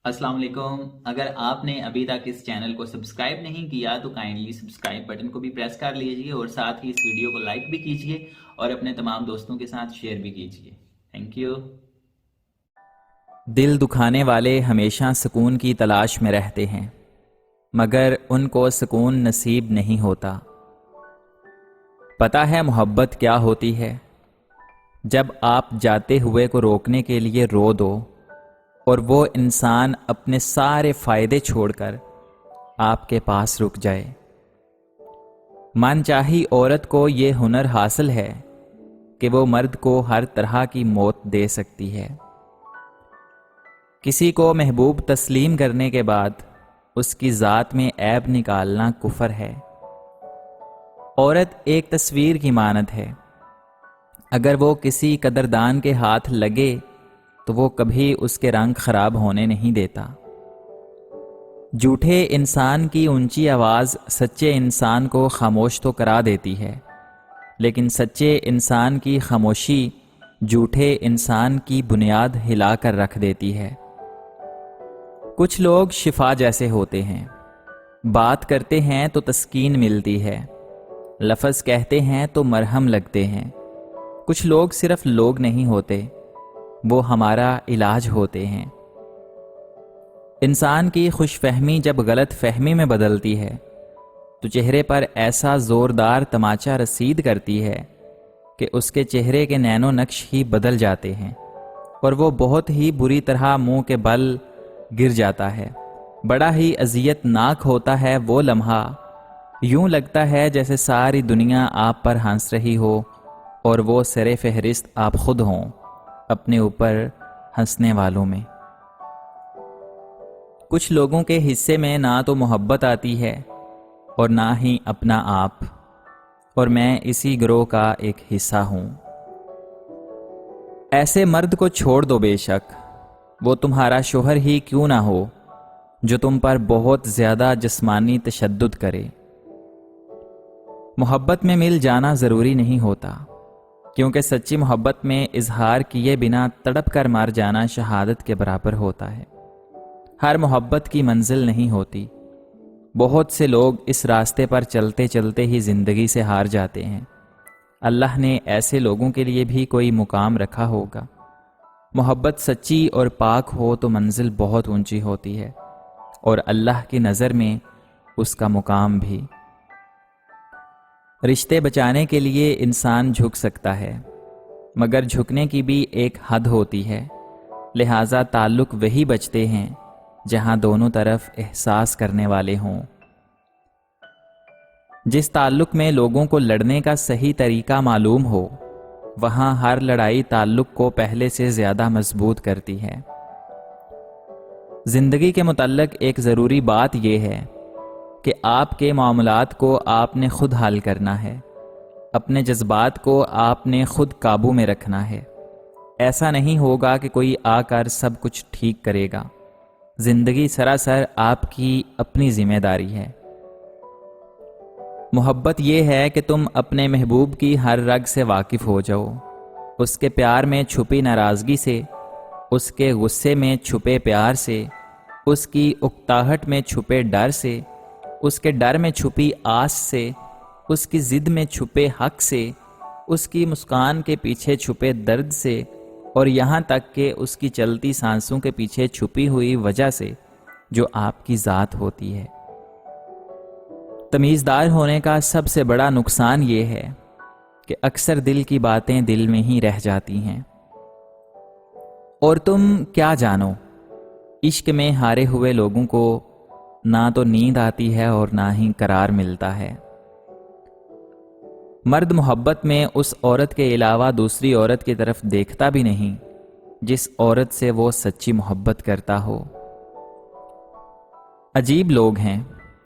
السلام علیکم۔ اگر آپ نے ابھی تک اس چینل کو سبسکرائب نہیں کیا تو کائنڈلی سبسکرائب بٹن کو بھی پریس کر لیجئے اور ساتھ ہی اس ویڈیو کو لائک بھی کیجئے اور اپنے تمام دوستوں کے ساتھ شیئر بھی کیجئے۔ Thank you. دل دکھانے والے ہمیشہ سکون کی تلاش میں رہتے ہیں، مگر ان کو سکون نصیب نہیں ہوتا۔ پتہ ہے محبت کیا ہوتی ہے؟ جب آپ جاتے ہوئے کو روکنے کے لیے رو دو اور وہ انسان اپنے سارے فائدے چھوڑ کر آپ کے پاس رک جائے۔ من چاہی عورت کو یہ ہنر حاصل ہے کہ وہ مرد کو ہر طرح کی موت دے سکتی ہے۔ کسی کو محبوب تسلیم کرنے کے بعد اس کی ذات میں عیب نکالنا کفر ہے۔ عورت ایک تصویر کی مانند ہے، اگر وہ کسی قدردان کے ہاتھ لگے تو وہ کبھی اس کے رنگ خراب ہونے نہیں دیتا۔ جھوٹے انسان کی اونچی آواز سچے انسان کو خاموش تو کرا دیتی ہے، لیکن سچے انسان کی خاموشی جھوٹے انسان کی بنیاد ہلا کر رکھ دیتی ہے۔ کچھ لوگ شفا جیسے ہوتے ہیں، بات کرتے ہیں تو تسکین ملتی ہے، لفظ کہتے ہیں تو مرہم لگتے ہیں۔ کچھ لوگ صرف لوگ نہیں ہوتے، وہ ہمارا علاج ہوتے ہیں۔ انسان کی خوش فہمی جب غلط فہمی میں بدلتی ہے تو چہرے پر ایسا زوردار تماچا رسید کرتی ہے کہ اس کے چہرے کے نین و نقش ہی بدل جاتے ہیں اور وہ بہت ہی بری طرح منہ کے بل گر جاتا ہے۔ بڑا ہی اذیت ناک ہوتا ہے وہ لمحہ، یوں لگتا ہے جیسے ساری دنیا آپ پر ہنس رہی ہو اور وہ سر فہرست آپ خود ہوں اپنے اوپر ہنسنے والوں میں۔ کچھ لوگوں کے حصے میں نہ تو محبت آتی ہے اور نہ ہی اپنا آپ، اور میں اسی گروہ کا ایک حصہ ہوں۔ ایسے مرد کو چھوڑ دو، بے شک وہ تمہارا شوہر ہی کیوں نہ ہو، جو تم پر بہت زیادہ جسمانی تشدد کرے۔ محبت میں مل جانا ضروری نہیں ہوتا، کیونکہ سچی محبت میں اظہار کیے بنا تڑپ کر مر جانا شہادت کے برابر ہوتا ہے۔ ہر محبت کی منزل نہیں ہوتی، بہت سے لوگ اس راستے پر چلتے چلتے ہی زندگی سے ہار جاتے ہیں۔ اللہ نے ایسے لوگوں کے لیے بھی کوئی مقام رکھا ہوگا۔ محبت سچی اور پاک ہو تو منزل بہت اونچی ہوتی ہے اور اللہ کی نظر میں اس کا مقام بھی۔ رشتے بچانے کے لیے انسان جھک سکتا ہے، مگر جھکنے کی بھی ایک حد ہوتی ہے، لہٰذا تعلق وہی بچتے ہیں جہاں دونوں طرف احساس کرنے والے ہوں۔ جس تعلق میں لوگوں کو لڑنے کا صحیح طریقہ معلوم ہو، وہاں ہر لڑائی تعلق کو پہلے سے زیادہ مضبوط کرتی ہے۔ زندگی کے متعلق ایک ضروری بات یہ ہے کہ آپ کے معاملات کو آپ نے خود حل کرنا ہے، اپنے جذبات کو آپ نے خود قابو میں رکھنا ہے۔ ایسا نہیں ہوگا کہ کوئی آ کر سب کچھ ٹھیک کرے گا۔ زندگی سراسر آپ کی اپنی ذمہ داری ہے۔ محبت یہ ہے کہ تم اپنے محبوب کی ہر رگ سے واقف ہو جاؤ، اس کے پیار میں چھپی ناراضگی سے، اس کے غصے میں چھپے پیار سے، اس کی اکتاہٹ میں چھپے ڈر سے، اس کے ڈر میں چھپی آس سے، اس کی ضد میں چھپے حق سے، اس کی مسکان کے پیچھے چھپے درد سے، اور یہاں تک کہ اس کی چلتی سانسوں کے پیچھے چھپی ہوئی وجہ سے جو آپ کی ذات ہوتی ہے۔ تمیزدار ہونے کا سب سے بڑا نقصان یہ ہے کہ اکثر دل کی باتیں دل میں ہی رہ جاتی ہیں۔ اور تم کیا جانو، عشق میں ہارے ہوئے لوگوں کو نہ تو نیند آتی ہے اور نہ ہی قرار ملتا ہے۔ مرد محبت میں اس عورت کے علاوہ دوسری عورت کی طرف دیکھتا بھی نہیں جس عورت سے وہ سچی محبت کرتا ہو۔ عجیب لوگ ہیں،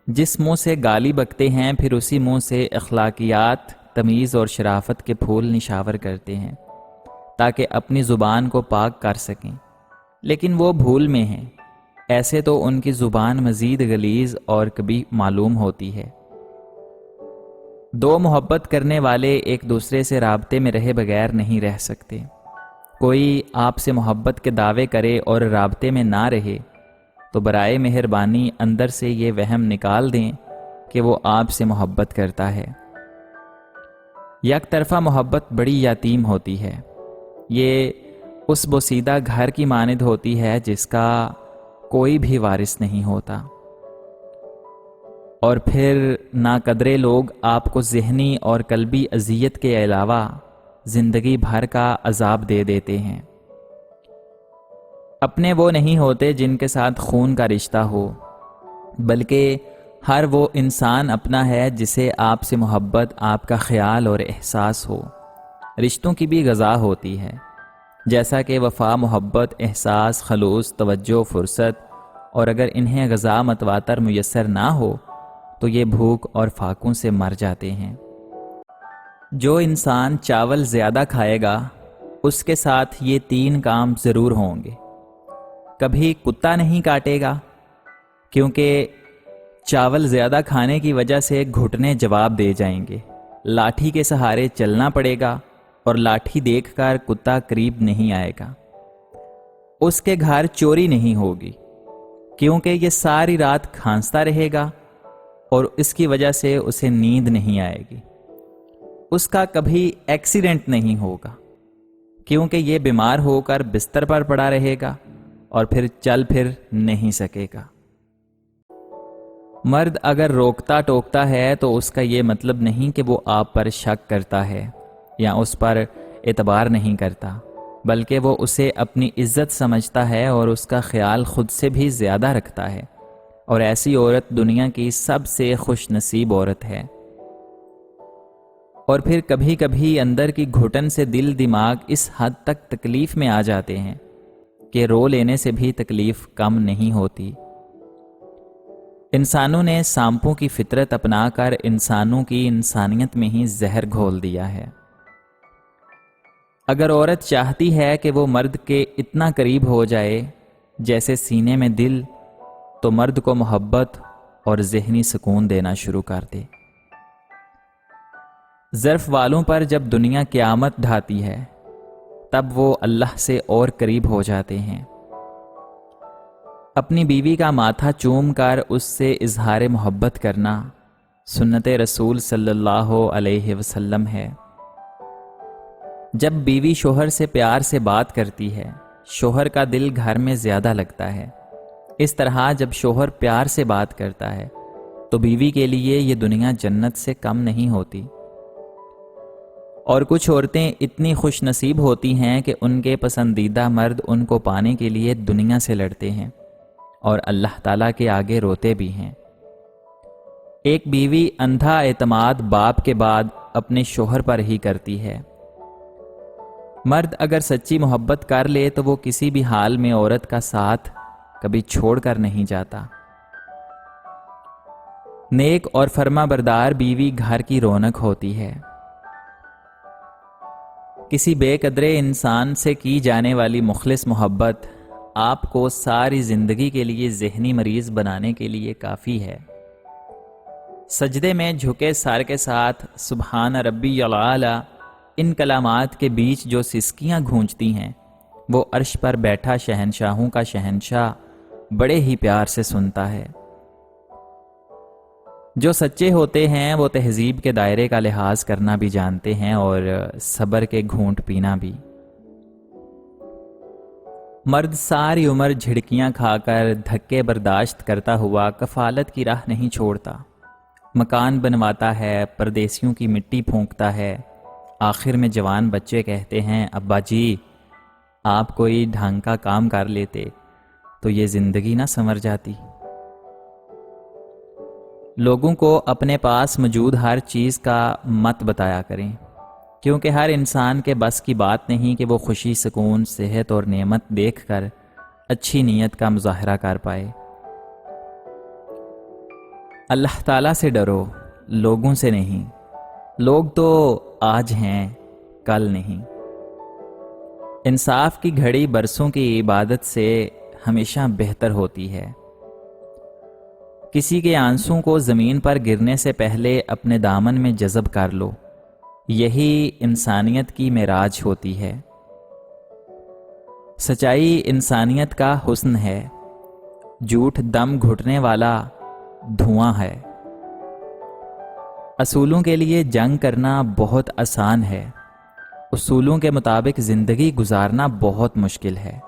جس منہ سے گالی بکتے ہیں پھر اسی منہ سے اخلاقیات، تمیز اور شرافت کے پھول نشاور کرتے ہیں تاکہ اپنی زبان کو پاک کر سکیں، لیکن وہ بھول میں ہیں۔ ایسے تو ان کی زبان مزید غلیظ اور کبھی معلوم ہوتی ہے۔ دو محبت کرنے والے ایک دوسرے سے رابطے میں رہے بغیر نہیں رہ سکتے۔ کوئی آپ سے محبت کے دعوے کرے اور رابطے میں نہ رہے تو برائے مہربانی اندر سے یہ وہم نکال دیں کہ وہ آپ سے محبت کرتا ہے۔ یک طرفہ محبت بڑی یتیم ہوتی ہے، یہ اس بوسیدہ گھر کی مانند ہوتی ہے جس کا کوئی بھی وارث نہیں ہوتا، اور پھر ناقدرے لوگ آپ کو ذہنی اور قلبی اذیت کے علاوہ زندگی بھر کا عذاب دے دیتے ہیں۔ اپنے وہ نہیں ہوتے جن کے ساتھ خون کا رشتہ ہو، بلکہ ہر وہ انسان اپنا ہے جسے آپ سے محبت، آپ کا خیال اور احساس ہو۔ رشتوں کی بھی غذا ہوتی ہے، جیسا کہ وفا، محبت، احساس، خلوص، توجہ، فرصت، اور اگر انہیں غذا متواتر میسر نہ ہو تو یہ بھوک اور فاقوں سے مر جاتے ہیں۔ جو انسان چاول زیادہ کھائے گا اس کے ساتھ یہ 3 کام ضرور ہوں گے۔ کبھی کتا نہیں کاٹے گا، کیونکہ چاول زیادہ کھانے کی وجہ سے گھٹنے جواب دے جائیں گے۔ لاٹھی کے سہارے چلنا پڑے گا، اور لاٹھی دیکھ کر کتا قریب نہیں آئے گا۔ اس کے گھر چوری نہیں ہوگی، کیونکہ یہ ساری رات کھانستا رہے گا اور اس کی وجہ سے اسے نیند نہیں آئے گی۔ اس کا کبھی ایکسیڈنٹ نہیں ہوگا، کیونکہ یہ بیمار ہو کر بستر پر پڑا رہے گا اور پھر چل پھر نہیں سکے گا۔ مرد اگر روکتا ٹوکتا ہے تو اس کا یہ مطلب نہیں کہ وہ آپ پر شک کرتا ہے یا اس پر اعتبار نہیں کرتا، بلکہ وہ اسے اپنی عزت سمجھتا ہے اور اس کا خیال خود سے بھی زیادہ رکھتا ہے، اور ایسی عورت دنیا کی سب سے خوش نصیب عورت ہے۔ اور پھر کبھی کبھی اندر کی گھٹن سے دل دماغ اس حد تک تکلیف میں آ جاتے ہیں کہ رو لینے سے بھی تکلیف کم نہیں ہوتی۔ انسانوں نے سانپوں کی فطرت اپنا کر انسانوں کی انسانیت میں ہی زہر گھول دیا ہے۔ اگر عورت چاہتی ہے کہ وہ مرد کے اتنا قریب ہو جائے جیسے سینے میں دل، تو مرد کو محبت اور ذہنی سکون دینا شروع کر دے۔ ظرف والوں پر جب دنیا قیامت ڈھاتی ہے تب وہ اللہ سے اور قریب ہو جاتے ہیں۔ اپنی بیوی کا ماتھا چوم کر اس سے اظہار محبت کرنا سنت رسول صلی اللہ علیہ وسلم ہے۔ جب بیوی شوہر سے پیار سے بات کرتی ہے، شوہر کا دل گھر میں زیادہ لگتا ہے۔ اس طرح جب شوہر پیار سے بات کرتا ہے تو بیوی کے لیے یہ دنیا جنت سے کم نہیں ہوتی۔ اور کچھ عورتیں اتنی خوش نصیب ہوتی ہیں کہ ان کے پسندیدہ مرد ان کو پانے کے لیے دنیا سے لڑتے ہیں اور اللہ تعالیٰ کے آگے روتے بھی ہیں۔ ایک بیوی اندھا اعتماد باپ کے بعد اپنے شوہر پر ہی کرتی ہے۔ مرد اگر سچی محبت کر لے تو وہ کسی بھی حال میں عورت کا ساتھ کبھی چھوڑ کر نہیں جاتا۔ نیک اور فرما بردار بیوی گھر کی رونق ہوتی ہے۔ کسی بے قدرے انسان سے کی جانے والی مخلص محبت آپ کو ساری زندگی کے لیے ذہنی مریض بنانے کے لیے کافی ہے۔ سجدے میں جھکے سر کے ساتھ سبحان ربی الاعلی ان کلمات کے بیچ جو سسکیاں گونجتی ہیں وہ عرش پر بیٹھا شہنشاہوں کا شہنشاہ بڑے ہی پیار سے سنتا ہے۔ جو سچے ہوتے ہیں وہ تہذیب کے دائرے کا لحاظ کرنا بھی جانتے ہیں اور صبر کے گھونٹ پینا بھی۔ مرد ساری عمر جھڑکیاں کھا کر دھکے برداشت کرتا ہوا کفالت کی راہ نہیں چھوڑتا۔ مکان بنواتا ہے، پردیسیوں کی مٹی پھونکتا ہے، آخر میں جوان بچے کہتے ہیں ابا جی آپ کوئی ڈھنگ کا کام کر لیتے تو یہ زندگی نہ سنور جاتی۔ لوگوں کو اپنے پاس موجود ہر چیز کا مت بتایا کریں، کیونکہ ہر انسان کے بس کی بات نہیں کہ وہ خوشی، سکون، صحت اور نعمت دیکھ کر اچھی نیت کا مظاہرہ کر پائے۔ اللہ تعالیٰ سے ڈرو، لوگوں سے نہیں۔ لوگ تو آج ہیں، کل نہیں۔ انصاف کی گھڑی برسوں کی عبادت سے ہمیشہ بہتر ہوتی ہے۔ کسی کے آنسوں کو زمین پر گرنے سے پہلے اپنے دامن میں جذب کر لو، یہی انسانیت کی معراج ہوتی ہے۔ سچائی انسانیت کا حسن ہے، جھوٹ دم گھٹنے والا دھواں ہے۔ اصولوں کے لیے جنگ کرنا بہت آسان ہے، اصولوں کے مطابق زندگی گزارنا بہت مشکل ہے۔